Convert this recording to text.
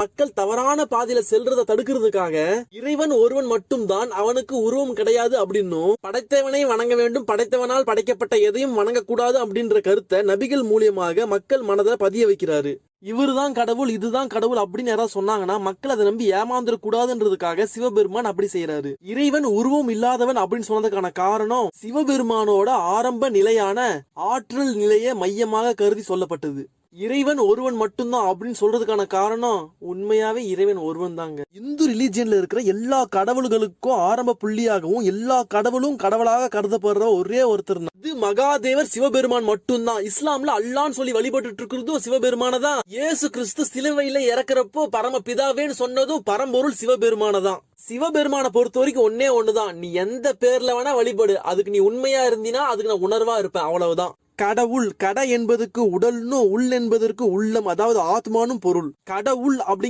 மக்கள் தவறான பாதையில செல்றத தடுக்கிறதுக்காக இறைவன் ஒருவன் மட்டும்தான், அவனுக்கு உருவம் கிடையாது அப்படின்னும், படைத்தவனை வணங்க வேண்டும், படைத்தவனால் படைக்கப்பட்ட எதையும் வணங்கக்கூடாது அப்படின்ற கருத்தை நபிகள் மூலியமாக மக்கள் மனதை பதிய வைக்கிறாரு. இவருதான் கடவுள், இதுதான் கடவுள் அப்படின்னு யாராவது சொன்னாங்கன்னா மக்கள் அதை நம்பி ஏமாந்துட கூடாதுன்றதுக்காக சிவபெருமான் அப்படி செய்யறாரு. இறைவன் உருவம் இல்லாதவன் அப்படின்னு சொன்னதுக்கான காரணம் சிவபெருமானோட ஆரம்ப நிலையான ஆற்றல் நிலையை மையமாக கருதி சொல்லப்பட்டது. இறைவன் ஒருவன் மட்டும்தான் அப்படின்னு சொல்றதுக்கான காரணம் உண்மையாவே இறைவன் ஒருவன் தாங்க. இந்து ரிலிஜியன்ல இருக்கிற எல்லா கடவுள்களுக்கும் ஆரம்ப புள்ளியாகவும் எல்லா கடவுளும் கடவுளாக கருதப்படுற ஒரே ஒருத்தர் தான், இது மகாதேவர் சிவபெருமான் மட்டும்தான். இஸ்லாம்ல அல்லான்னு சொல்லி வழிபட்டு இருக்கிறதும் சிவபெருமான தான். இயேசு கிறிஸ்து சிலுவையில இறக்குறப்போ பரம பிதாவேன்னு சொன்னதும் பரம்பொருள் சிவபெருமான தான். சிவபெருமான பொறுத்த வரைக்கும் ஒன்னே ஒண்ணுதான், நீ எந்த பேர்ல வேணா வழிபடு, அதுக்கு நீ உண்மையா இருந்தினா அதுக்கு நான் உணர்வா இருப்பேன், அவ்வளவுதான். கடவுள், கட என்பதற்கு உடல்னு, உள் என்பதற்கு உள்ளம், அதாவது ஆத்மானும் பொருள். கடவுள் அப்படிங்க